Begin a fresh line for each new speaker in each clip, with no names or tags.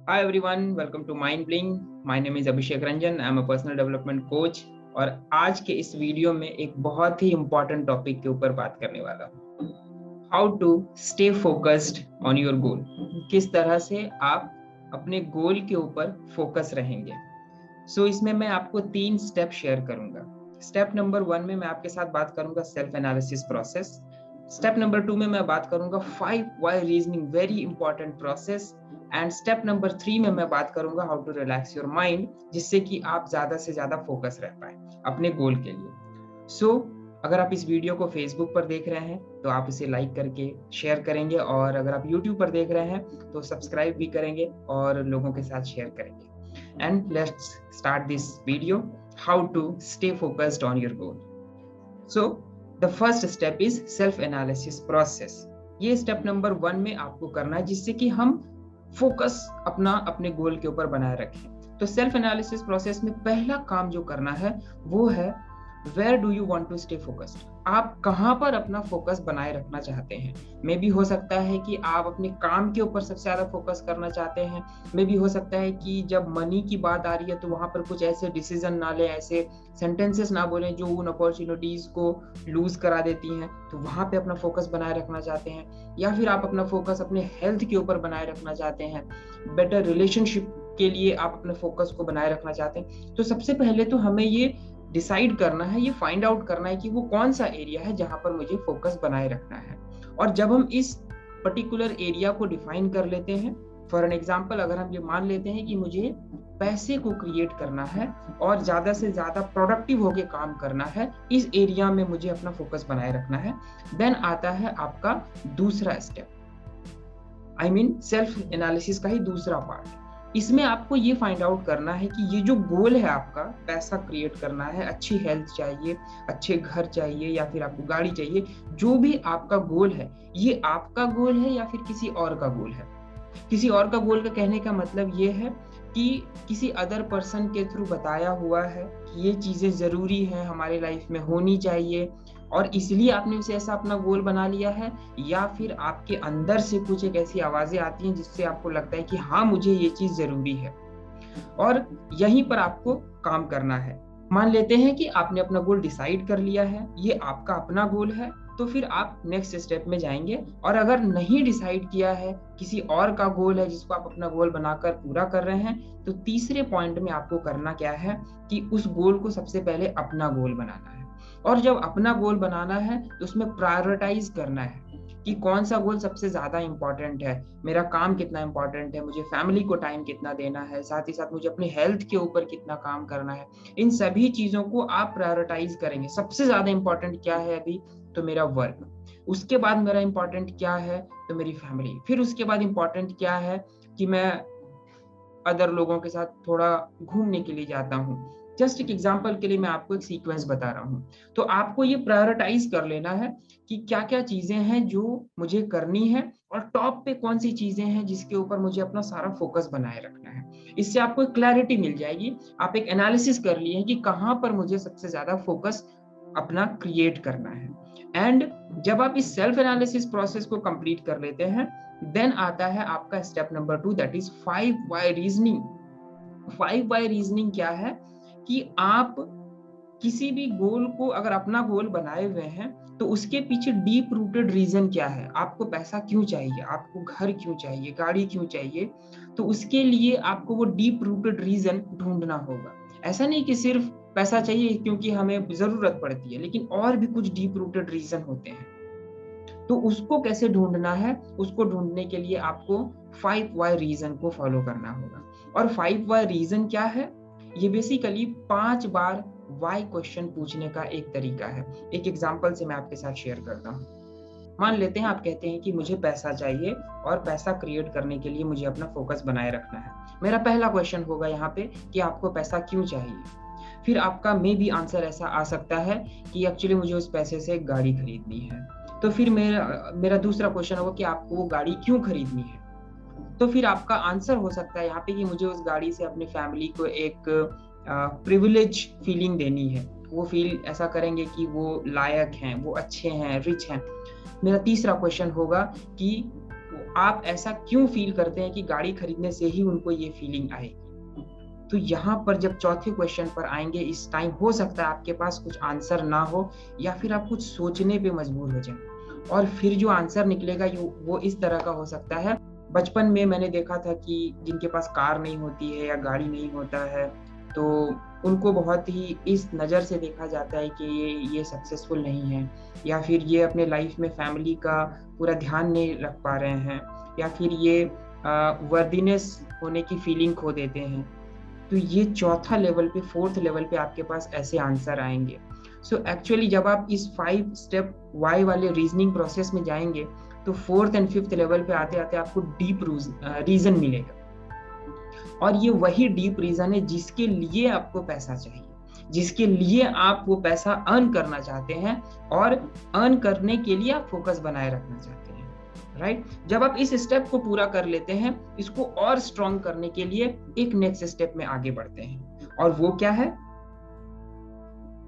Hi everyone, welcome to Mind Bling. My name is Abhishek Ranjan. I'm a personal development coach. और आज के इस video में एक बहुत ही इम्पोर्टेंट टॉपिक के ऊपर बात करने वाला हूँ। How to stay focused on your goal. किस तरह से आप अपने गोल के ऊपर फोकस रहेंगे। इसमें मैं आपको 3 स्टेप शेयर करूंगा। स्टेप नंबर 1 में मैं आपके साथ बात करूंगा self analysis process. Step number 2 में मैं बात करूंगा 5 why reasoning, very important process. And step number 3 में मैं बात करूंगा how to relax your mind, जिससे कि आप ज्यादा से ज्यादा फोकस रह पाए अपने गोल के लिए। अगर आप इस वीडियो को फेसबुक पर देख रहे हैं तो आप इसे लाइक करके शेयर करेंगे, और अगर आप यूट्यूब पर देख रहे हैं तो सब्सक्राइब भी करेंगे और लोगों के साथ शेयर करेंगे। And let's start this video, how to stay focused on your goal. So the first step is self analysis process. ये स्टेप नंबर 1 में आपको करना है, जिससे कि हम फोकस अपने गोल के ऊपर बनाए रखें। तो सेल्फ एनालिसिस प्रोसेस में पहला काम जो करना है वो है where do you want to stay focused. आप कहाँ पर अपना फोकस बनाए रखना चाहते हैं। मे भी हो सकता है कि आप अपने काम के ऊपर सबसे ज्यादा फोकस करना चाहते हैं। मे भी हो सकता है कि जब मनी की बात आ रही है तो वहां पर कुछ ऐसे डिसीजन ना लें, ऐसे सेंटेंसेस ना बोलें जो उन अपॉर्चुनिटीज को लूज करा देती हैं, तो वहां पे अपना फोकस बनाए रखना चाहते हैं। या फिर आप अपना फोकस अपने हेल्थ के ऊपर बनाए रखना चाहते हैं, बेटर रिलेशनशिप के लिए आप अपने फोकस को बनाए रखना चाहते हैं। तो सबसे पहले तो हमें ये डिसाइड करना है, ये फाइंड आउट करना है कि वो कौन सा एरिया है जहां पर मुझे फोकस बनाए रखना है। और जब हम इस पर्टिकुलर एरिया को डिफाइन कर लेते हैं, फॉर एन एग्जांपल अगर हम ये मान लेते हैं कि मुझे पैसे को क्रिएट करना है और ज्यादा से ज्यादा प्रोडक्टिव होके काम करना है, इस एरिया में मुझे अपना फोकस बनाए रखना है, देन आता है आपका दूसरा step, I mean self analysis का ही दूसरा पार्ट। इसमें आपको ये फाइंड आउट करना है कि ये जो गोल है आपका, पैसा क्रिएट करना है, अच्छी हेल्थ चाहिए, अच्छे घर चाहिए, या फिर आपको गाड़ी चाहिए, जो भी आपका गोल है, ये आपका गोल है या फिर किसी और का गोल है। किसी और का गोल का कहने का मतलब ये है कि किसी अदर पर्सन के थ्रू बताया हुआ है कि ये चीजें जरूरी है, हमारे लाइफ में होनी चाहिए, और इसलिए आपने उसे ऐसा अपना गोल बना लिया है। या फिर आपके अंदर से कुछ एक ऐसी आवाजें आती हैं जिससे आपको लगता है कि हाँ, मुझे ये चीज जरूरी है, और यहीं पर आपको काम करना है। मान लेते हैं कि आपने अपना गोल डिसाइड कर लिया है, ये आपका अपना गोल है, तो फिर आप नेक्स्ट स्टेप में जाएंगे। और अगर नहीं डिसाइड किया है, किसी और का गोल है जिसको आप अपना गोल बनाकर पूरा कर रहे हैं, तो तीसरे पॉइंट में आपको करना क्या है कि उस गोल को सबसे पहले अपना गोल बनाना है। और जब अपना गोल बनाना है तो उसमें प्रायोरिटाइज करना है कि कौन सा गोल सबसे ज्यादा इंपॉर्टेंट है, मेरा काम कितना इंपॉर्टेंट है, मुझे फैमिली को टाइम कितना देना है, साथ ही साथ मुझे अपने हेल्थ के ऊपर कितना काम करना है। इन सभी चीजों को आप प्रायोरिटाइज करेंगे। सबसे ज्यादा इंपॉर्टेंट क्या है अभी, तो मेरा वर्क। उसके बाद मेरा इंपॉर्टेंट क्या है, तो मेरी फैमिली। फिर उसके बाद इंपॉर्टेंट क्या है कि मैं अदर लोगों के साथ थोड़ा घूमने के लिए जाता हूँ। जस्ट एक एग्जांपल के लिए मैं आपको एक सीक्वेंस बता रहा हूँ। तो आपको ये प्रायोरिटाइज कर लेना है कि क्या क्या चीजें हैं जो मुझे करनी है, और टॉप पे कौन सी चीजें हैं जिसके ऊपर मुझे अपना सारा फोकस बनाए रखना है। इससे आपको एक क्लैरिटी मिल जाएगी। आप एक एनालिसिस कर लिए हैं कि कहाँ पर मुझे सबसे ज्यादा फोकस अपना क्रिएट करना है। एंड जब आप इस सेल्फ एनालिसिस प्रोसेस को कंप्लीट कर लेते हैं, देन आता है आपका step number 2, that is 5 why reasoning. 5 why reasoning क्या है कि आप किसी भी गोल को अगर अपना गोल बनाए हुए हैं तो उसके पीछे डीप रूटेड रीजन क्या है। आपको पैसा क्यों चाहिए, आपको घर क्यों चाहिए, गाड़ी क्यों चाहिए, तो उसके लिए आपको वो डीप रूटेड रीजन ढूंढना होगा। ऐसा नहीं कि सिर्फ पैसा चाहिए क्योंकि हमें जरूरत पड़ती है, लेकिन और भी कुछ डीप रूटेड रीजन होते हैं। तो उसको कैसे ढूंढना है, उसको ढूंढने के लिए आपको 5 वाई रीजन को फॉलो करना होगा। और 5 वाई रीजन क्या है, ये बेसिकली 5 बार वाई क्वेश्चन पूछने का एक तरीका है। एक एग्जांपल से मैं आपके साथ शेयर करता हूँ। मान लेते हैं आप कहते हैं कि मुझे पैसा चाहिए और पैसा क्रिएट करने के लिए मुझे अपना फोकस बनाए रखना है। मेरा पहला क्वेश्चन होगा यहाँ पे कि आपको पैसा क्यों चाहिए। फिर आपका मे बी आंसर ऐसा आ सकता है कि एक्चुअली मुझे उस पैसे से एक गाड़ी खरीदनी है। तो फिर मेरा दूसरा क्वेश्चन होगा कि आपको वो गाड़ी क्यों खरीदनी है। तो फिर आपका आंसर हो सकता है यहाँ पे कि मुझे उस गाड़ी से अपनी फैमिली को एक प्रिविलेज फीलिंग देनी है। वो फील ऐसा करेंगे कि वो लायक हैं, वो अच्छे हैं, रिच हैं। मेरा तीसरा क्वेश्चन होगा कि आप ऐसा क्यों फील करते हैं कि गाड़ी खरीदने से ही उनको ये फीलिंग आएगी। तो यहाँ पर जब चौथे क्वेश्चन पर आएंगे, इस टाइम हो सकता है आपके पास कुछ आंसर ना हो या फिर आप कुछ सोचने पे मजबूर हो जाए। और फिर जो आंसर निकलेगा वो इस तरह का हो सकता है। बचपन में मैंने देखा था कि जिनके पास कार नहीं होती है या गाड़ी नहीं होता है, तो उनको बहुत ही इस नज़र से देखा जाता है कि ये सक्सेसफुल नहीं है, या फिर ये अपने लाइफ में फैमिली का पूरा ध्यान नहीं रख पा रहे हैं, या फिर ये वर्दीनेस होने की फीलिंग खो देते हैं। तो ये चौथा लेवल पे, फोर्थ लेवल पे आपके पास ऐसे आंसर आएंगे। सो एक्चुअली जब आप इस 5 स्टेप वाई वाले रीजनिंग प्रोसेस में जाएंगे तो फोर्थ एंड फिफ्थ लेवल पे आते आते आपको डीप रीजन मिलेगा। और ये वही डीप रीजन है जिसके लिए आपको पैसा चाहिए, जिसके लिए आप वो पैसा अर्न करना चाहते हैं, और अर्न करने के लिए आप फोकस बनाए रखना चाहते हैं। राइट? जब आप इस स्टेप को पूरा कर लेते हैं, इसको और स्ट्रॉन्ग करने के लिए एक नेक्स्ट स्टेप में आगे बढ़ते हैं। और वो क्या है?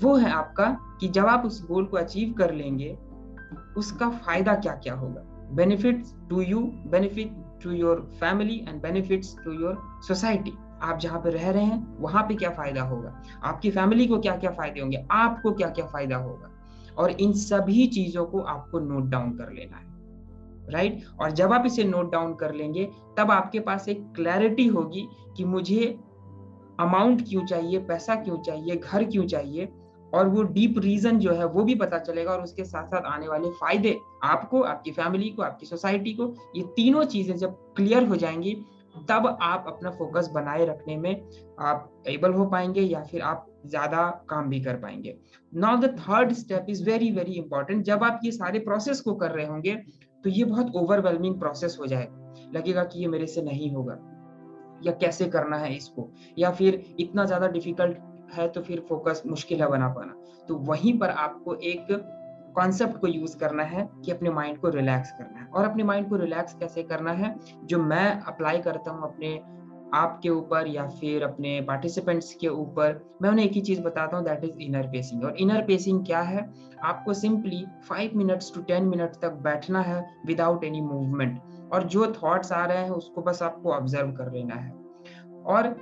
वो है आपका कि जब आप उस गोल को अचीव कर लेंगे, उसका फायदा क्या क्या होगा। Benefits to you, benefit to your family and benefits to your society. आप जहां पे रह रहे हैं वहां पे क्या फायदा होगा, आपकी फैमिली को क्या क्या फायदे होंगे, आपको क्या क्या फायदा होगा। और इन सभी चीजों को आपको नोट डाउन कर लेना है। राइट? और जब आप इसे नोट डाउन कर लेंगे, तब आपके पास एक क्लैरिटी होगी कि मुझे अमाउंट क्यों चाहिए, पैसा क्यों चाहिए, घर क्यों चाहिए, और वो डीप रीजन जो है वो भी पता चलेगा। और उसके साथ साथ आने वाले फायदे आपको, आपकी फैमिली को, आपकी सोसाइटी को, ये तीनों चीजें जब क्लियर हो जाएंगी, तब आप अपना फोकस बनाए रखने में आप एबल हो पाएंगे, या फिर आप ज्यादा काम भी कर पाएंगे। Now the third step is very very important. जब आप ये सारे प्रोसेस को कर रहे होंगे तो ये बहुत ओवरवेलमिंग प्रोसेस हो जाएगा, लगेगा कि ये मेरे से नहीं होगा, या कैसे करना है इसको, या फिर इतना ज्यादा डिफिकल्ट है तो फिर फोकस मुश्किल है बना पाना। तो वहीं पर आपको एक कॉन्सेप्ट को यूज करना है कि अपने माइंड को रिलैक्स करना है। और अपने माइंड को रिलैक्स कैसे करना है, जो मैं अप्लाई करता हूँ अपने आप के ऊपर या फिर अपने पार्टिसिपेंट्स के ऊपर, मैं उन्हें एक ही चीज बताता हूँ, दैट इज इनर पेसिंग। और इनर पेसिंग क्या है? आपको सिंपली 5 मिनट्स टू 10 मिनट तक बैठना है विदाउट एनी मूवमेंट, और जो थॉट्स आ रहे हैं उसको बस आपको ऑब्जर्व कर लेना है। और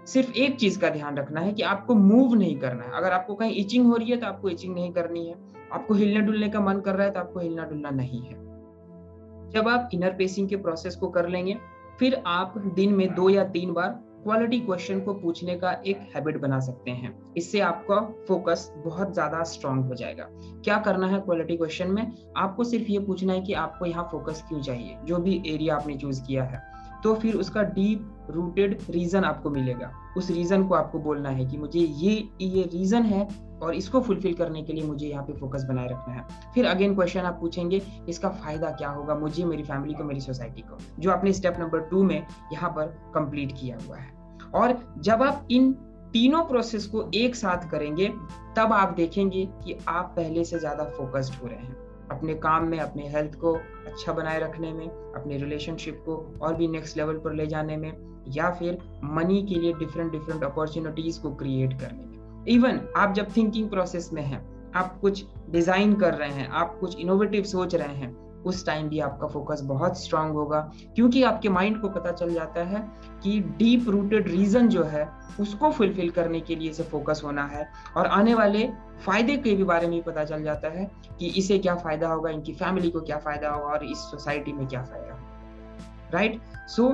सिर्फ एक चीज का ध्यान रखना है कि आपको मूव नहीं करना है। अगर आपको कहीं इचिंग हो रही है तो आपको इचिंग नहीं करनी है, आपको हिलने डुलने का मन कर रहा है तो आपको हिलना डुलना नहीं है। जब आप इनर पेसिंग के प्रोसेस को कर लेंगे, फिर आप दिन में 2 या 3 बार क्वालिटी क्वेश्चन को पूछने का एक हैबिट बना सकते हैं। इससे आपका फोकस बहुत ज्यादा स्ट्रांग हो जाएगा। क्या करना है क्वालिटी क्वेश्चन में? आपको सिर्फ ये पूछना है कि आपको यहाँ फोकस क्यों चाहिए, जो भी एरिया आपने चूज किया है। तो फिर उसका डीप रूटेड रीजन आपको मिलेगा। उस रीजन को आपको बोलना है कि मुझे ये रीजन है और इसको फुलफिल करने के लिए मुझे यहाँ पे फोकस बनाए रखना है। फिर अगेन क्वेश्चन आप पूछेंगे, इसका फायदा क्या होगा मुझे, मेरी फैमिली को, मेरी सोसाइटी को, जो आपने स्टेप नंबर 2 में यहाँ पर कंप्लीट किया हुआ है। और जब आप इन तीनों प्रोसेस को एक साथ करेंगे, तब आप देखेंगे कि आप पहले से ज्यादा फोकस्ड हो रहे हैं अपने काम में, अपने हेल्थ को अच्छा बनाए रखने में, अपने रिलेशनशिप को और भी नेक्स्ट लेवल पर ले जाने में, या फिर मनी के लिए डिफरेंट अपॉर्चुनिटीज को क्रिएट करने में। इवन आप जब थिंकिंग प्रोसेस में हैं, आप कुछ डिजाइन कर रहे हैं, आप कुछ इनोवेटिव सोच रहे हैं, उस टाइम भी आपका फोकस बहुत स्ट्रांग होगा, क्योंकि आपके माइंड को पता चल जाता है कि डीप रूटेड रीजन जो है उसको फुलफिल करने के लिए इसे फोकस होना है। और आने वाले फायदे के भी बारे में पता चल जाता है कि इसे क्या फायदा होगा, इनकी फैमिली को क्या फायदा होगा और इस सोसाइटी में क्या फायदा होगा। Right? So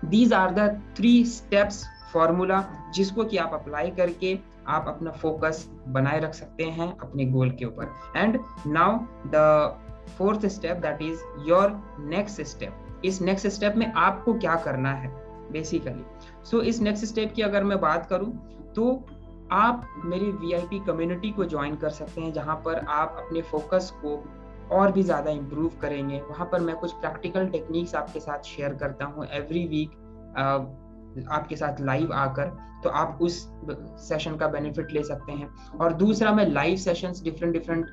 these are the 3 steps formula, जिसको कि आप अप्लाई करके आप अपना फोकस बनाए रख सकते हैं अपने गोल के ऊपर। And now the 4th step, that is your next step. इस नेक्स्ट स्टेप में आपको क्या करना है बेसिकली। सो इस नेक्स्ट स्टेप की अगर मैं बात करूं, तो आप मेरी VIP कम्युनिटी को ज्वाइन कर सकते हैं, जहां पर आप अपने फोकस को और भी ज्यादा इंप्रूव करेंगे। वहां पर मैं कुछ प्रैक्टिकल टेक्निक्स आपके साथ शेयर करता हूं एवरी वीक आपके साथ लाइव आकर, तो आप उस सेशन का बेनिफिट ले सकते हैं। और दूसरा, मैं लाइव सेशंस डिफरेंट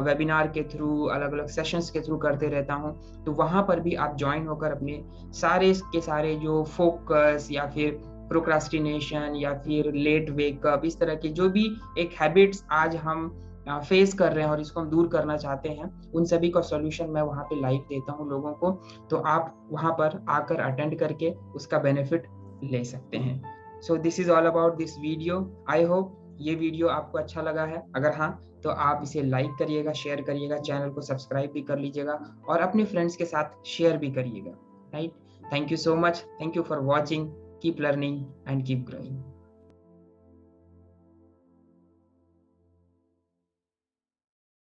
वेबिनार के थ्रू, अलग अलग सेशंस के थ्रू करते रहता हूं, तो वहां पर भी आप ज्वाइन होकर अपने सारे के सारे जो फोकस या फिर प्रोक्रास्टिनेशन या फिर लेट वेकअप, इस तरह के जो भी एक हैबिट्स आज हम फेस कर रहे हैं और इसको हम दूर करना चाहते हैं, उन सभी का सॉल्यूशन मैं वहाँ पे लाइव देता हूँ लोगों को। तो आप वहाँ पर आकर अटेंड करके उसका बेनिफिट ले सकते हैं। So this is all about this video. I hope ये वीडियो आपको अच्छा लगा है। अगर हाँ, तो आप इसे लाइक करिएगा, शेयर करिएगा, चैनल को सब्सक्राइब भी कर लीजिएगा और अपने फ्रेंड्स के साथ शेयर भी करिएगा। Right, thank you so much, thank you for watching, keep learning and keep growing.